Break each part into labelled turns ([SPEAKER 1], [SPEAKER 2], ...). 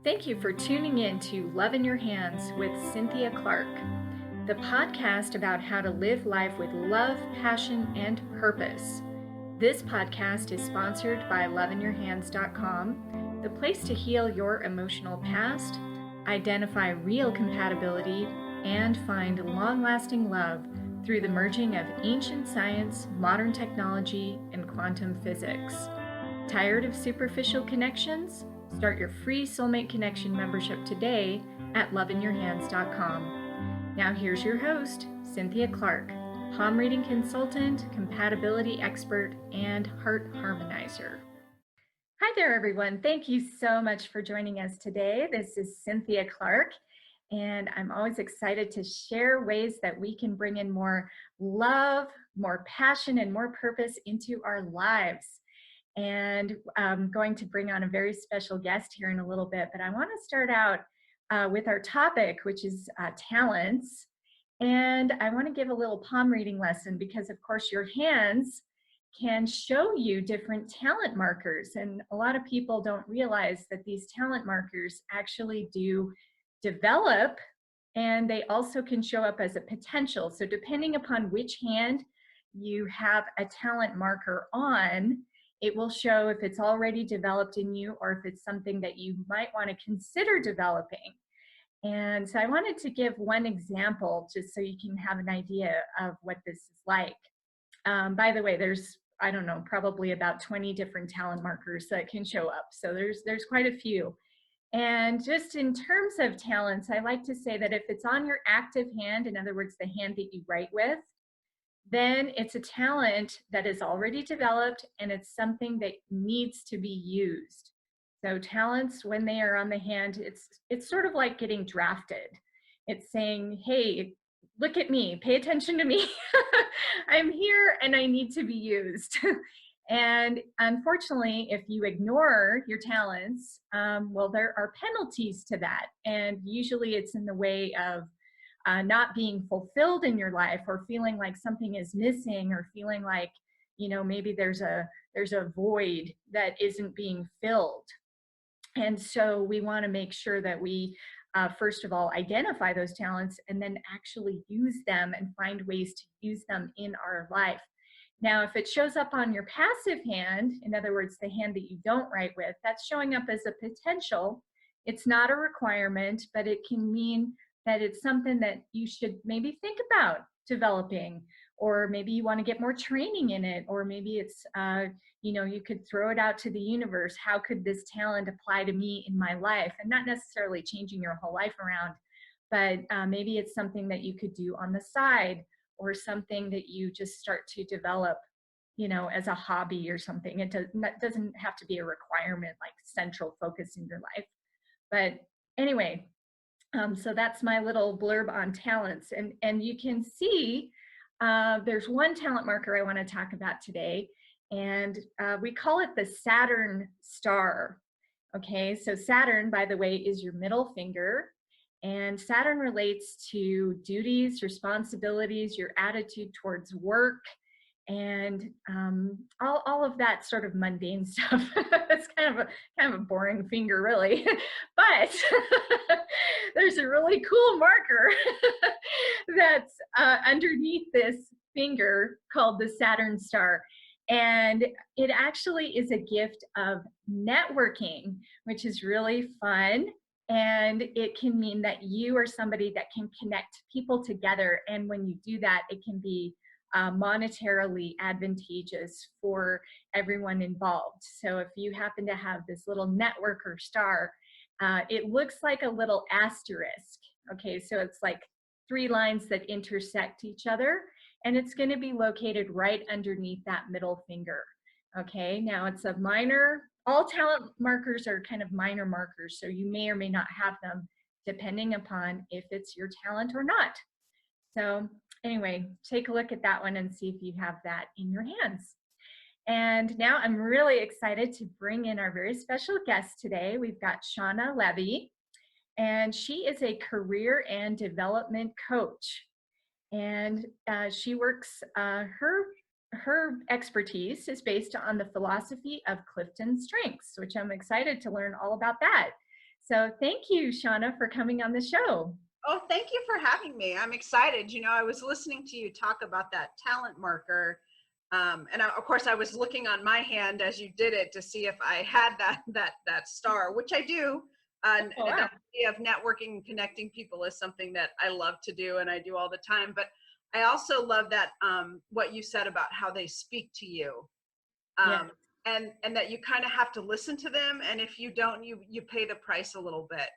[SPEAKER 1] Thank you for tuning in to Love in Your Hands with Cynthia Clark, the podcast about how to live life with love, passion, and purpose. This podcast is sponsored by loveinyourhands.com, the place to heal your emotional past, identify real compatibility, and find long-lasting love through the merging of ancient science, modern technology, and quantum physics. Tired of superficial connections? Start your free Soulmate Connection membership today at loveinyourhands.com. Now here's your host, Cynthia Clark, palm reading consultant, compatibility expert, and heart harmonizer. Hi there, everyone. Thank you so much for joining us today. This is Cynthia Clark, and I'm always excited to share ways that we can bring in more love, more passion, and more purpose into our lives. And I'm going to bring on a very special guest here in a little bit, but I want to start out with our topic, which is talents. And I want to give a little palm reading lesson because, of course, your hands can show you different talent markers. And a lot of people don't realize that these talent markers actually do develop, and they also can show up as a potential. So depending upon which hand you have a talent marker on, it will show if it's already developed in you or if it's something that you might want to consider developing. And so I wanted to give one example just so you can have an idea of what this is like. By the way, there's, I don't know, probably about 20 different talent markers that can show up. So there's quite a few. And just in terms of talents, I like to say that if it's on your active hand, in other words, the hand that you write with, then it's a talent that is already developed and it's something that needs to be used. So talents, when they are on the hand, it's sort of like getting drafted. It's saying, hey, look at me, pay attention to me. I'm here and I need to be used. And unfortunately, if you ignore your talents, well, there are penalties to that. And usually it's in the way of not being fulfilled in your life, or feeling like something is missing, or feeling like, you know, maybe there's a void that isn't being filled. And so we want to make sure that we first of all identify those talents and then actually use them and find ways to use them in our life. Now, if it shows up on your passive hand, in other words, the hand that you don't write with, that's showing up as a potential. It's not a requirement, but it can mean that it's something that you should maybe think about developing, or maybe you want to get more training in it, or maybe it's, you know, you could throw it out to the universe. How could this talent apply to me in my life? And not necessarily changing your whole life around, but maybe it's something that you could do on the side, or something that you just start to develop, you know, as a hobby or something. It doesn't have to be a requirement, like central focus in your life. But anyway, so that's my little blurb on talents. And you can see there's one talent marker I want to talk about today, and we call it the Saturn star. Okay, so Saturn, by the way, is your middle finger, and Saturn relates to duties, responsibilities, your attitude towards work, and all of that sort of mundane stuff. It's kind of a boring finger, really, but there's a really cool marker that's underneath this finger called the Saturn star. And it actually is a gift of networking, which is really fun. And it can mean that you are somebody that can connect people together. And when you do that, it can be monetarily advantageous for everyone involved. So if you happen to have this little network or star, it looks like a little asterisk. Okay, so it's like 3 lines that intersect each other, and it's going to be located right underneath that middle finger. Okay, now it's a minor, all talent markers are kind of minor markers, so you may or may not have them depending upon if it's your talent or not. So anyway, take a look at that one and see if you have that in your hands. And now I'm really excited to bring in our very special guest today. We've got Shaunna Levy, and she is a career and development coach. And she works, her expertise is based on the philosophy of Clifton Strengths, which I'm excited to learn all about that. So thank you, Shaunna, for coming on the show.
[SPEAKER 2] Oh, thank you for having me. I'm excited. I was listening to you talk about that talent marker. Of course, I was looking on my hand as you did it to see if I had that star, which I do.
[SPEAKER 1] Oh,
[SPEAKER 2] The
[SPEAKER 1] wow.
[SPEAKER 2] idea of networking and connecting people is something that I love to do and I do all the time. But I also love that what you said about how they speak to you,
[SPEAKER 1] Yes,
[SPEAKER 2] and that you kind of have to listen to them. And if you don't, you pay the price a little bit.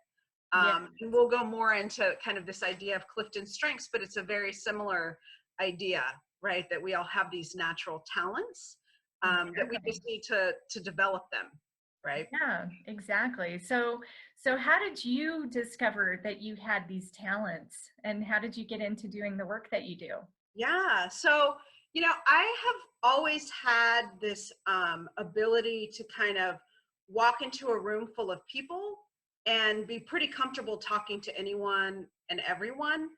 [SPEAKER 1] yes,
[SPEAKER 2] And we'll go more into kind of this idea of Clifton strengths, but it's a very similar idea, right? That we all have these natural talents, that we
[SPEAKER 1] exactly.
[SPEAKER 2] just need to develop them, right?
[SPEAKER 1] Yeah, exactly. So how did you discover that you had these talents, and how did you get into doing the work that you do?
[SPEAKER 2] Yeah. So, I have always had this ability to kind of walk into a room full of people and be pretty comfortable talking to anyone and everyone,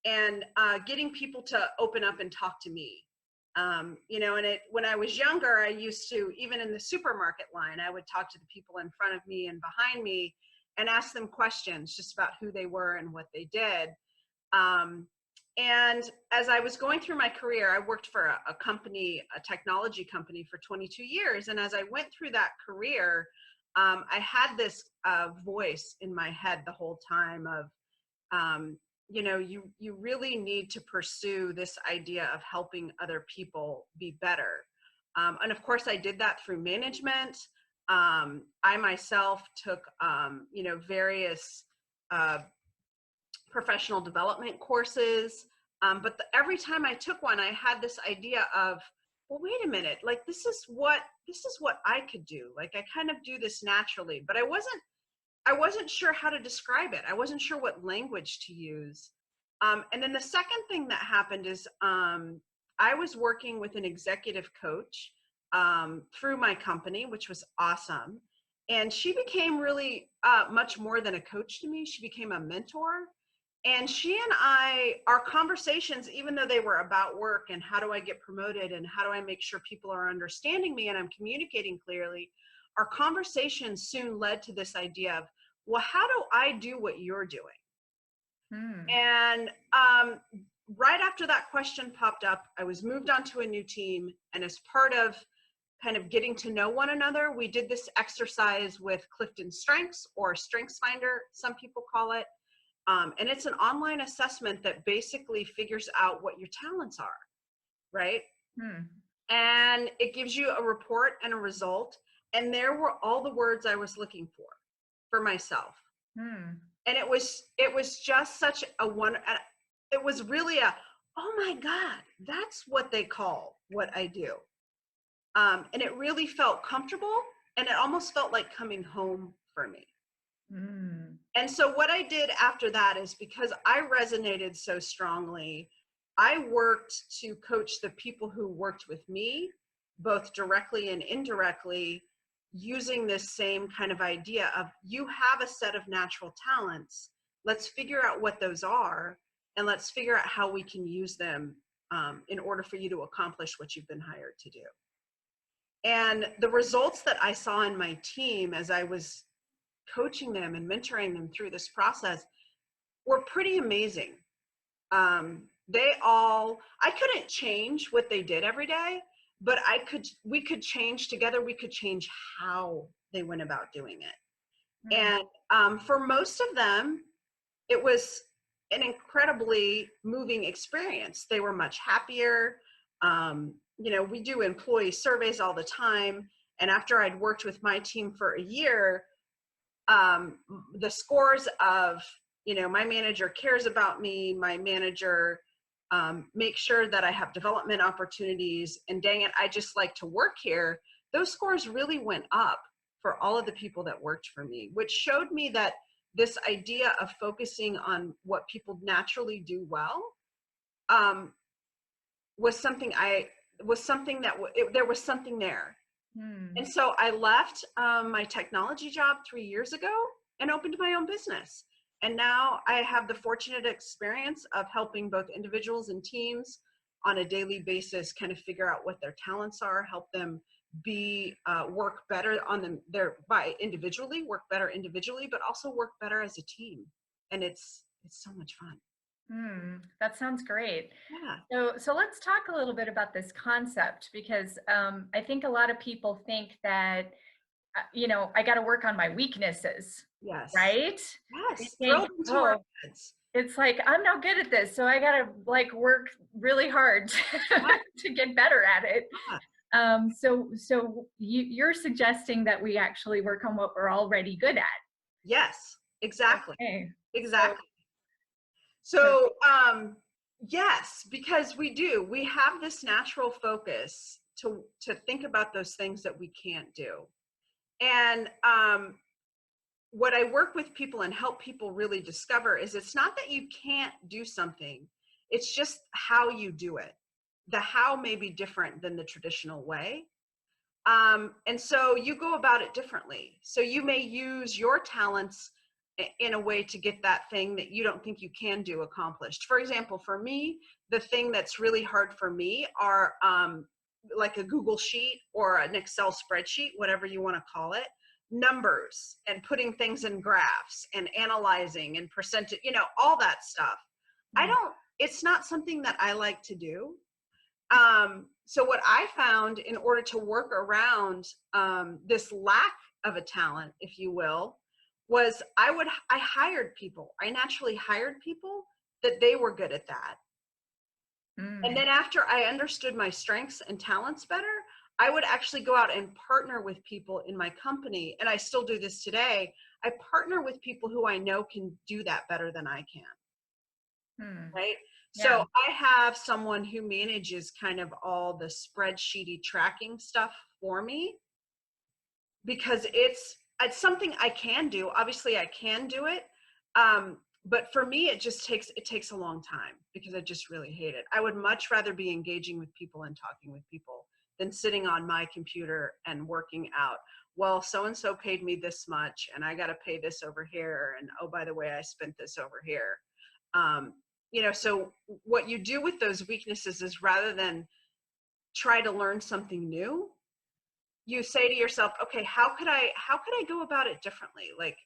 [SPEAKER 2] and getting people to open up and talk to me. When I was younger, I used to, even in the supermarket line, I would talk to the people in front of me and behind me and ask them questions just about who they were and what they did. Um, and as I was going through my career, I worked for a company, a technology company for 22 years. And as I went through that career, I had this voice in my head the whole time of, you really need to pursue this idea of helping other people be better. And of course, I did that through management. I myself took, various uh, professional development courses. But every time I took one, I had this idea of, well, wait a minute, like this is what I could do. Like I kind of do this naturally, but I wasn't sure how to describe it. I wasn't sure what language to use. And then the second thing that happened is I was working with an executive coach through my company, which was awesome. And she became really much more than a coach to me. She became a mentor. And she and our conversations, even though they were about work and how do I get promoted and how do I make sure people are understanding me and I'm communicating clearly, our conversations soon led to this idea of, well, how do I do what you're doing?
[SPEAKER 1] Hmm.
[SPEAKER 2] And right after that question popped up, I was moved on to a new team. And as part of kind of getting to know one another, we did this exercise with Clifton Strengths, or Strengths Finder, some people call it. And it's an online assessment that basically figures out what your talents are, right?
[SPEAKER 1] Hmm.
[SPEAKER 2] And it gives you a report and a result. And there were all the words I was looking for myself.
[SPEAKER 1] Hmm.
[SPEAKER 2] And it was just such a one. It was really a, oh my God, that's what they call what I do. And it really felt comfortable, and it almost felt like coming home for me.
[SPEAKER 1] Hmm.
[SPEAKER 2] And so what I did after that is, because I resonated so strongly, I worked to coach the people who worked with me, both directly and indirectly, using this same kind of idea of, you have a set of natural talents. Let's figure out what those are, and let's figure out how we can use them in order for you to accomplish what you've been hired to do. And the results that I saw in my team as I was coaching them and mentoring them through this process were pretty amazing. I couldn't change what they did every day, but we could change together. We could change how they went about doing it.
[SPEAKER 1] Hmm.
[SPEAKER 2] And for most of them, it was an incredibly moving experience. They were much happier. We do employee surveys all the time. And after I'd worked with my team for a year, the scores of, my manager cares about me, my manager makes sure that I have development opportunities, and dang it, I just like to work here. Those scores really went up for all of the people that worked for me, which showed me that this idea of focusing on what people naturally do well um, was something there was something there.
[SPEAKER 1] Hmm.
[SPEAKER 2] And so I left my technology job 3 years ago and opened my own business. And now I have the fortunate experience of helping both individuals and teams on a daily basis kind of figure out what their talents are, help them be work better on them their by individually, work better individually, but also work better as a team. And it's so much fun.
[SPEAKER 1] That sounds great.
[SPEAKER 2] Yeah.
[SPEAKER 1] So let's talk a little bit about this concept, because I think a lot of people think that, I got to work on my weeknesses,
[SPEAKER 2] Yes.
[SPEAKER 1] right? They
[SPEAKER 2] Yes.
[SPEAKER 1] think,
[SPEAKER 2] Drilled into our
[SPEAKER 1] oh,
[SPEAKER 2] heads.
[SPEAKER 1] it's like, I'm not good at this, so I got to like work really hard
[SPEAKER 2] Yeah.
[SPEAKER 1] to get better at it.
[SPEAKER 2] Yeah.
[SPEAKER 1] So you're suggesting that we actually work on what we're already good at.
[SPEAKER 2] Yes. Exactly.
[SPEAKER 1] Okay. So,
[SPEAKER 2] Exactly.
[SPEAKER 1] so
[SPEAKER 2] So, yes, because we have this natural focus to think about those things that we can't do. And what I work with people and help people really discover is it's not that you can't do something, it's just how you do it. The how may be different than the traditional way. And so you go about it differently. So you may use your talents in a way to get that thing that you don't think you can do accomplished. For example, for me, the thing that's really hard for me are like a Google sheet or an Excel spreadsheet, whatever you want to call it, numbers and putting things in graphs and analyzing and percentage, all that stuff.
[SPEAKER 1] mm,
[SPEAKER 2] It's not something that I like to do. So what I found in order to work around this lack of a talent, if you will, was I hired people. I naturally hired people that they were good at that. And
[SPEAKER 1] mm,
[SPEAKER 2] then after I understood my strengths and talents better, I would actually go out and partner with people in my company. And I still do this today. I partner with people who I know can do that better than I can.
[SPEAKER 1] mm,
[SPEAKER 2] Right?
[SPEAKER 1] yeah.
[SPEAKER 2] So I have someone who manages kind of all the spreadsheety tracking stuff for me because it's something I can do. Obviously, I can do it, but for me, it takes a long time because I just really hate it. I would much rather be engaging with people and talking with people than sitting on my computer and working out. Well, so and so paid me this much, and I got to pay this over here, and oh, by the way, I spent this over here. Um, so what you do with those weaknesses is rather than try to learn something new, you say to yourself, okay, how could I go about it differently? Like,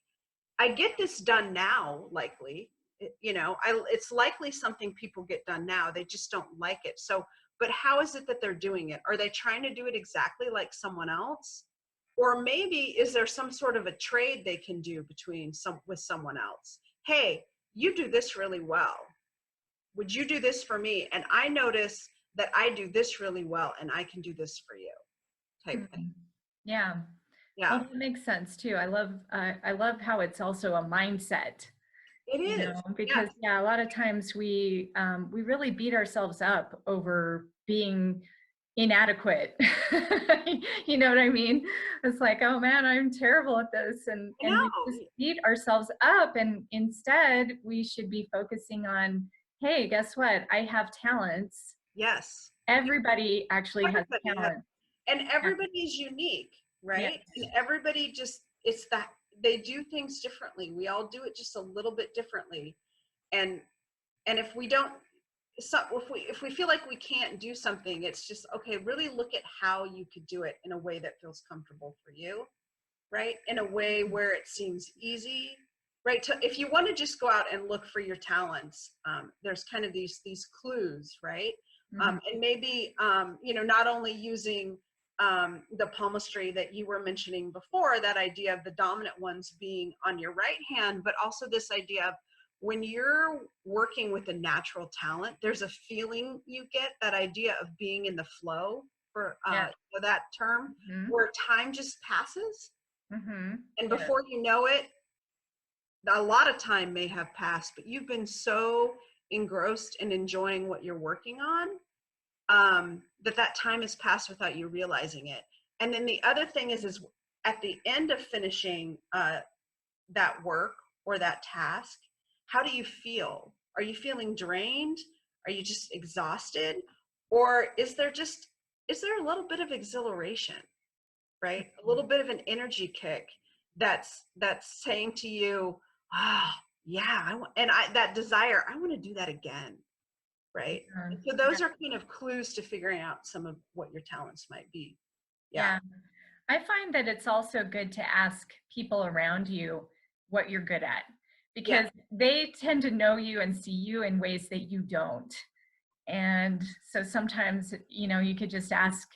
[SPEAKER 2] I get this done now, likely, it's likely something people get done now. They just don't like it. So, but how is it that they're doing it? Are they trying to do it exactly like someone else? Or maybe is there some sort of a trade they can do with someone else? Hey, you do this really well. Would you do this for me? And I notice that I do this really well and I can do this for you, type thing.
[SPEAKER 1] Mm, yeah. Well,
[SPEAKER 2] Yeah,
[SPEAKER 1] that makes sense too. I love how it's also a mindset,
[SPEAKER 2] it is.
[SPEAKER 1] because
[SPEAKER 2] Yes,
[SPEAKER 1] yeah, a lot of times we really beat ourselves up over being inadequate. You know what I mean? It's like, oh man, I'm terrible at this, and
[SPEAKER 2] I
[SPEAKER 1] we just
[SPEAKER 2] know.
[SPEAKER 1] beat ourselves up, and instead we should be focusing on, hey, guess what? I have talents.
[SPEAKER 2] Yes.
[SPEAKER 1] Everybody actually has
[SPEAKER 2] Everybody has,
[SPEAKER 1] talent.
[SPEAKER 2] and
[SPEAKER 1] Yeah.
[SPEAKER 2] everybody's unique, right? And
[SPEAKER 1] Yes.
[SPEAKER 2] everybody it's that they do things differently. We all do it just a little bit differently. And if we don't, so if we feel like we can't do something, it's just okay, really look at how you could do it in a way that feels comfortable for you, right? In a way where it seems easy, right? If you want to just go out and look for your talents, there's kind of these clues, right?
[SPEAKER 1] Mhm.
[SPEAKER 2] And maybe not only using the palmistry that you were mentioning before, that idea of the dominant ones being on your right hand, but also this idea of when you're working with a natural talent, there's a feeling you get, that idea of being in the flow,
[SPEAKER 1] Yeah.
[SPEAKER 2] for that term,
[SPEAKER 1] Mhm.
[SPEAKER 2] where time just passes
[SPEAKER 1] Mhm.
[SPEAKER 2] and
[SPEAKER 1] Yeah.
[SPEAKER 2] before you know it, a lot of time may have passed, but you've been so engrossed in enjoying what you're working on, that time has passed without you realizing it. And then the other thing is at the end of finishing that work or that task, how do you feel? Are you feeling drained? Are you just exhausted? Or is there a little bit of exhilaration? Right? A little bit of an energy kick that's saying to you, ah, yeah, that desire, I want to do that again, right? And so
[SPEAKER 1] Yeah.
[SPEAKER 2] those are kind of clues to figuring out some of what your talents might be.
[SPEAKER 1] Yeah. I find that it's also good to ask people around you what you're good at,
[SPEAKER 2] Yeah,
[SPEAKER 1] because they tend to know you and see you in ways that you don't. And so sometimes, you could just ask,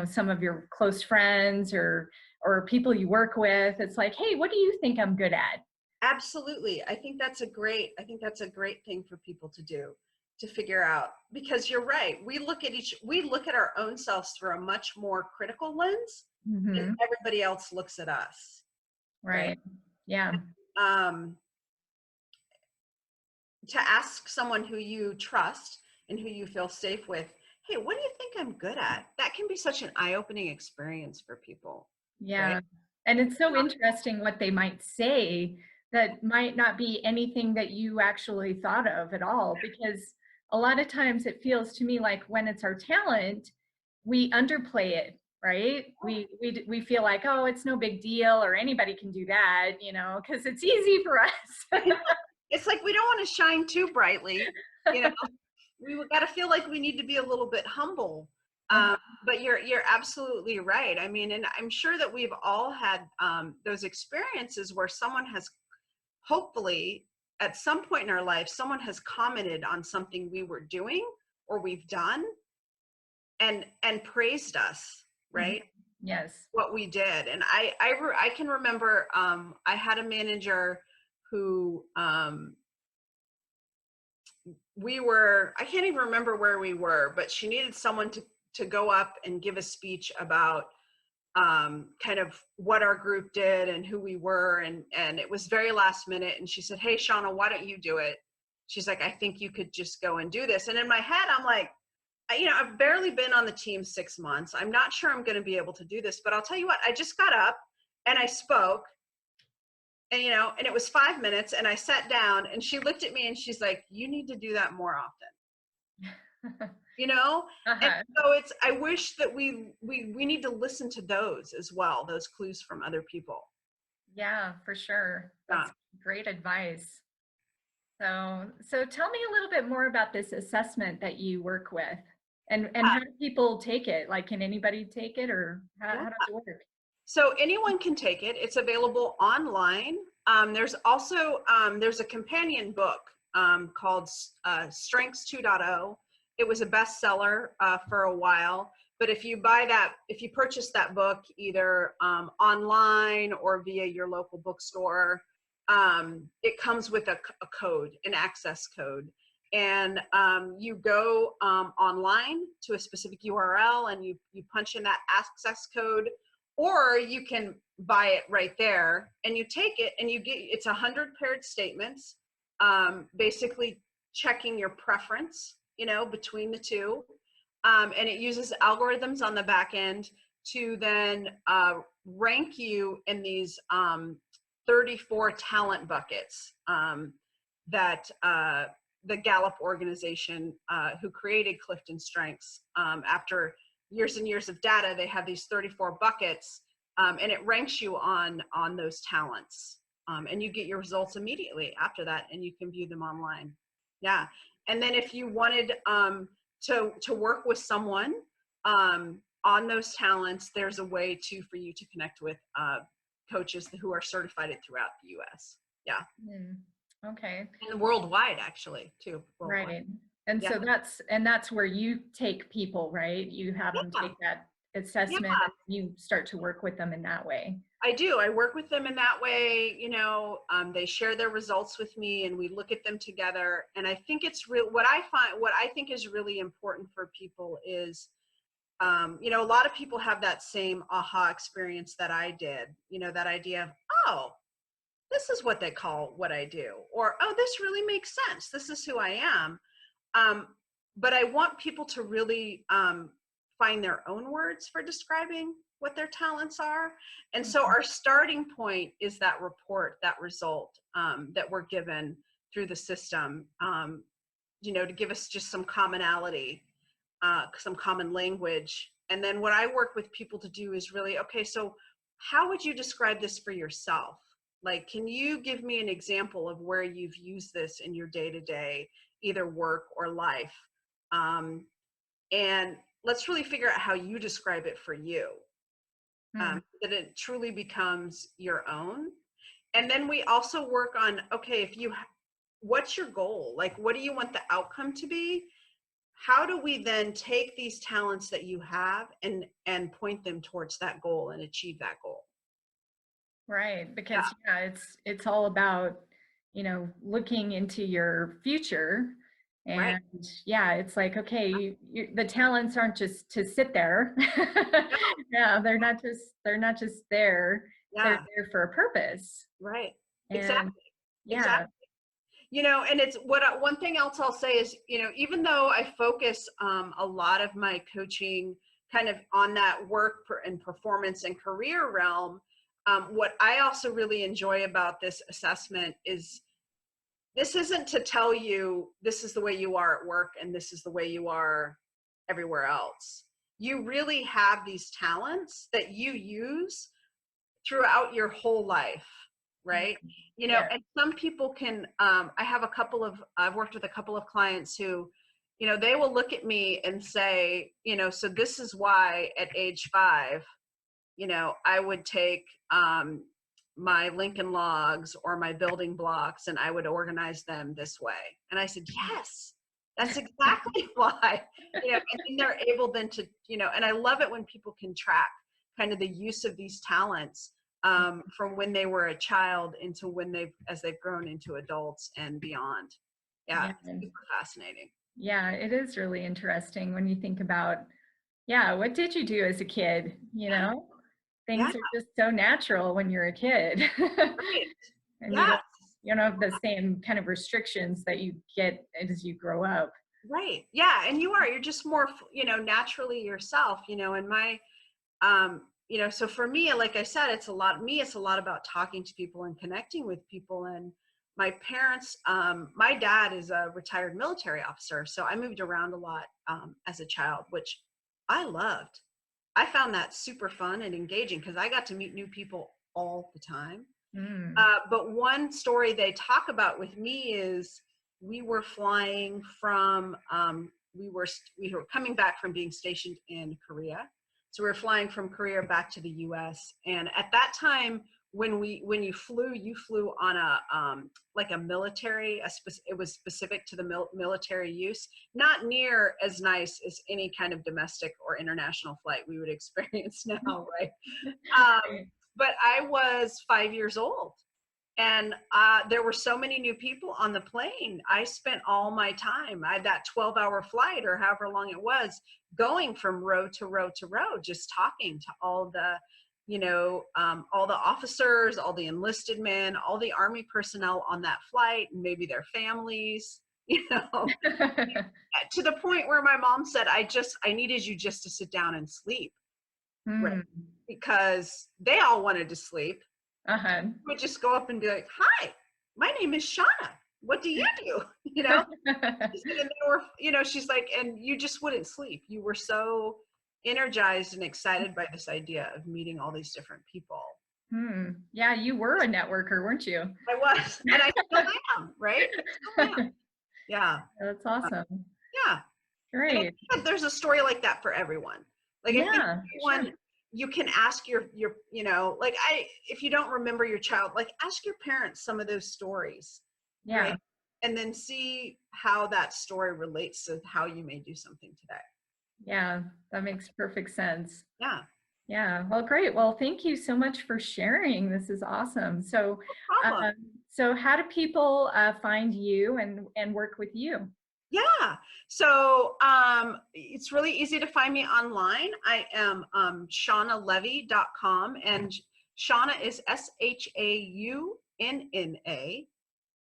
[SPEAKER 1] some of your close friends or people you work with. It's like, hey, what do you think I'm good at?
[SPEAKER 2] absolutely. I think that's a great thing for people to do, to figure out, because you're right. We look at our own selves through a much more critical lens than
[SPEAKER 1] Hmm.
[SPEAKER 2] everybody else looks at us, right?
[SPEAKER 1] Right. Yeah.
[SPEAKER 2] Um, to ask someone who you trust and who you feel safe with, hey, what do you think I'm good at? That can be such an eye-opening experience for people, right?
[SPEAKER 1] Yeah. And it's so interesting what they might say that might not be anything that you actually thought of at all. Because a lot of times it feels to me like when it's our talent, we underplay it, right? We feel like, oh, it's no big deal, or anybody can do that, because it's easy for us.
[SPEAKER 2] It's like we don't want to shine too brightly, you know. We got to feel like we need to be a little bit humble. Um, but you're absolutely right. I mean, and I'm sure that we've all had those experiences where someone has, hopefully, at some point in our life, someone has commented on something we were doing or we've done, and praised us,
[SPEAKER 1] Mhm.
[SPEAKER 2] right?
[SPEAKER 1] Yes.
[SPEAKER 2] What we did. And I can remember, I had a manager who, I can't even remember where we were, but she needed someone to go up and give a speech about kind of what our group did and who we were. And it was very last minute. And she said, hey, Shaunna, why don't you do it? She's like, I think you could just go and do this. And in my head, I'm like, I've barely been on the team 6 months. I'm not sure I'm going to be able to do this, but I'll tell you what, I just got up and I spoke, and it was 5 minutes, and I sat down, and she looked at me and she's like, you need to do that more often. you know and
[SPEAKER 1] Uh-huh.
[SPEAKER 2] so I wish that we need to listen to those as well, those clues from other people.
[SPEAKER 1] Yeah, for sure.
[SPEAKER 2] Yeah.
[SPEAKER 1] That's great advice. So tell me a little bit more about this assessment that you work with, and how do people take it? Like, can anybody take it, or
[SPEAKER 2] Yeah.
[SPEAKER 1] how does it work?
[SPEAKER 2] So anyone can take it. It's available online. There's also there's a companion book called Strengths 2.0. It was a bestseller for a while. But if you purchase that book either online or via your local bookstore, it comes with a code, an access code. And you go online to a specific URL and you punch in that access code, or you can buy it right there and you take it and it's 100 paired statements, basically checking your preference, between the two. And it uses algorithms on the back end to then rank you in these 34 talent buckets that the Gallup organization, who created Clifton Strengths, after years and years of data, they have these 34 buckets, and it ranks you on those talents. And you get your results immediately after that, and you can view them online. Yeah. And then if you wanted to work with someone on those talents, there's a way for you to connect with coaches who are certified throughout the US. Yeah.
[SPEAKER 1] Hmm. Okay.
[SPEAKER 2] And worldwide, actually, too. Worldwide.
[SPEAKER 1] Right. And
[SPEAKER 2] Yeah.
[SPEAKER 1] so that's where you take people, right? You have them
[SPEAKER 2] Yeah.
[SPEAKER 1] take that
[SPEAKER 2] Yeah.
[SPEAKER 1] assessment and you start to work with them in that way.
[SPEAKER 2] I do. I work with them in that way. They share their results with me and we look at them together. And I think it's real. What I think is really important for people is, a lot of people have that same aha experience that I did, that idea of, oh, this is what they call what I do, or, oh, this really makes sense. This is who I am. Um, but I want people to really find their own words for describing what their talents are. And so
[SPEAKER 1] Mhm.
[SPEAKER 2] our starting point is that report, that result that we're given through the system, to give us just some commonality, some common language. And then what I work with people to do is really, okay, so how would you describe this for yourself? Like, can you give me an example of where you've used this in your day-to-day, either work or life? And let's really figure out how you describe it for you.
[SPEAKER 1] Mm.
[SPEAKER 2] that it truly becomes your own. And then we also work on, okay, what's your goal? Like, what do you want the outcome to be? How do we then take these talents that you have and point them towards that goal and achieve that goal?
[SPEAKER 1] Right,
[SPEAKER 2] Yeah,
[SPEAKER 1] because it's all about, looking into your future.
[SPEAKER 2] right.
[SPEAKER 1] And yeah, it's like, okay, the talents aren't just to sit there.
[SPEAKER 2] No,
[SPEAKER 1] Yeah, they're not just there. They're
[SPEAKER 2] yeah,
[SPEAKER 1] there for a purpose.
[SPEAKER 2] right.
[SPEAKER 1] And
[SPEAKER 2] Exactly.
[SPEAKER 1] yeah.
[SPEAKER 2] Exactly. And it's one thing else I'll say is, even though I focus a lot of my coaching kind of on that and performance and career realm, what I also really enjoy about this assessment is this isn't to tell you this is the way you are at work and this is the way you are everywhere else. You really have these talents that you use throughout your whole life,
[SPEAKER 1] Mm.
[SPEAKER 2] right?
[SPEAKER 1] Yeah.
[SPEAKER 2] And some people can, I've worked with a couple of clients who, they will look at me and say, so this is why at age 5, I would take my Lincoln Logs or my building blocks and I would organize them this way. And I said, yes, that's exactly why, and then they're able then to, and I love it when people can track kind of the use of these talents from when they were a child into as they've grown into adults and beyond. Yeah,
[SPEAKER 1] Yeah.
[SPEAKER 2] it's super fascinating.
[SPEAKER 1] Yeah, it is really interesting when you think about, yeah, what did you do as a kid?
[SPEAKER 2] Yeah,
[SPEAKER 1] Things are just so natural when you're a kid.
[SPEAKER 2] right.
[SPEAKER 1] And
[SPEAKER 2] Yeah,
[SPEAKER 1] you don't have the same kind of restrictions that you get as you grow up.
[SPEAKER 2] right. Yeah, and you're just more, naturally yourself, and so for me, like I said, it's a lot about talking to people and connecting with people. And my parents, my dad is a retired military officer, so I moved around a lot as a child, which I loved. I found that super fun and engaging because I got to meet new people all the time.
[SPEAKER 1] Mm.
[SPEAKER 2] But one story they talk about with me is we were flying from we were coming back from being stationed in Korea. So we were flying from Korea back to the U.S. And at that time, when you flew on a like a military. It was specific to the military use. Not near as nice as any kind of domestic or international flight we would experience now, right?
[SPEAKER 1] Right.
[SPEAKER 2] But I was 5 years old and there were so many new people on the plane. I spent all my time, I had that 12-hour flight or however long it was, going from row to row to row, just talking to all the officers, all the enlisted men, all the Army personnel on that flight, and maybe their families, to the point where my mom said, I needed you just to sit down and sleep, right?
[SPEAKER 1] Hmm.
[SPEAKER 2] Because they all wanted to sleep.
[SPEAKER 1] Uh-huh.
[SPEAKER 2] Would just go up and be like, "Hi, my name is Shaunna. What do you do?" You know, and they were, she's like, and you just wouldn't sleep. You were so energized and excited by this idea of meeting all these different people.
[SPEAKER 1] Hmm. Yeah, you were a networker, weren't you?
[SPEAKER 2] I was, and I still am, right? I still am. Yeah,
[SPEAKER 1] That's
[SPEAKER 2] uh,
[SPEAKER 1] awesome.
[SPEAKER 2] yeah. And I think
[SPEAKER 1] Great.
[SPEAKER 2] that there's a story like that for everyone. Like I think
[SPEAKER 1] Yeah, sure.
[SPEAKER 2] everyone, you can ask like if you don't remember your child, like ask your parents some of those stories, right?
[SPEAKER 1] Yeah.
[SPEAKER 2] And then see how that story relates to how you may do something today.
[SPEAKER 1] Yeah, that makes perfect sense.
[SPEAKER 2] Yeah,
[SPEAKER 1] Yeah, well, great. Well, thank you so much for sharing. This is awesome. So,
[SPEAKER 2] no problem.
[SPEAKER 1] um, so how do people find you and work with you?
[SPEAKER 2] Yeah. So it's really easy to find me online. I am shaunalevy.com, and Shaunna is SHAUNNA.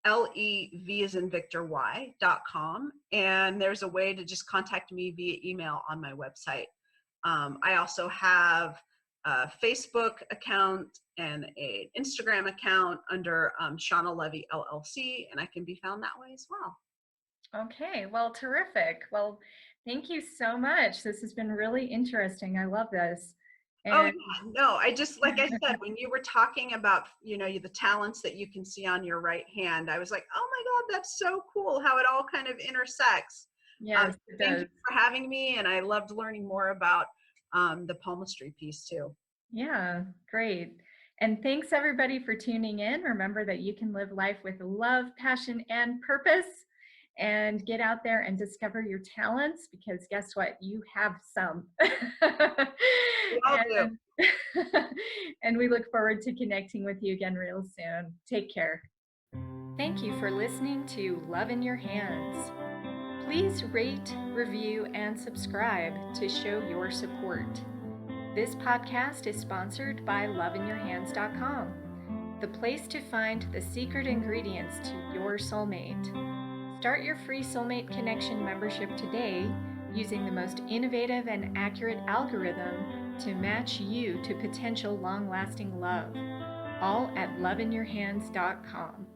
[SPEAKER 2] LEV as in Victor Y.com. And there's a way to just contact me via email on my website. I also have a Facebook account and an Instagram account under Shaunna Levy LLC, and I can be found that way as well.
[SPEAKER 1] Okay, well, terrific. Well, thank you so much. This has been really interesting. I love this.
[SPEAKER 2] Oh
[SPEAKER 1] And
[SPEAKER 2] yeah, no, I just, like I said, when you were talking about, the talents that you can see on your right hand, I was like, oh my God, that's so cool how it all kind of intersects.
[SPEAKER 1] yes, it
[SPEAKER 2] Thank you
[SPEAKER 1] does.
[SPEAKER 2] for having me, and I loved learning more about the palmistry piece too.
[SPEAKER 1] Yeah, great. And thanks everybody for tuning in. Remember that you can live life with love, passion, and purpose, and get out there and discover your talents, because guess what? You have some.
[SPEAKER 2] We all do.
[SPEAKER 1] and, and we look forward to connecting with you again real soon. Take care. Thank you for listening to Love in Your Hands. Please rate, review, and subscribe to show your support. This podcast is sponsored by loveinyourhands.com, the place to find the secret ingredients to your soulmate. Start your free Soulmate Connection membership today using the most innovative and accurate algorithm to match you to potential long-lasting love, all at loveinyourhands.com.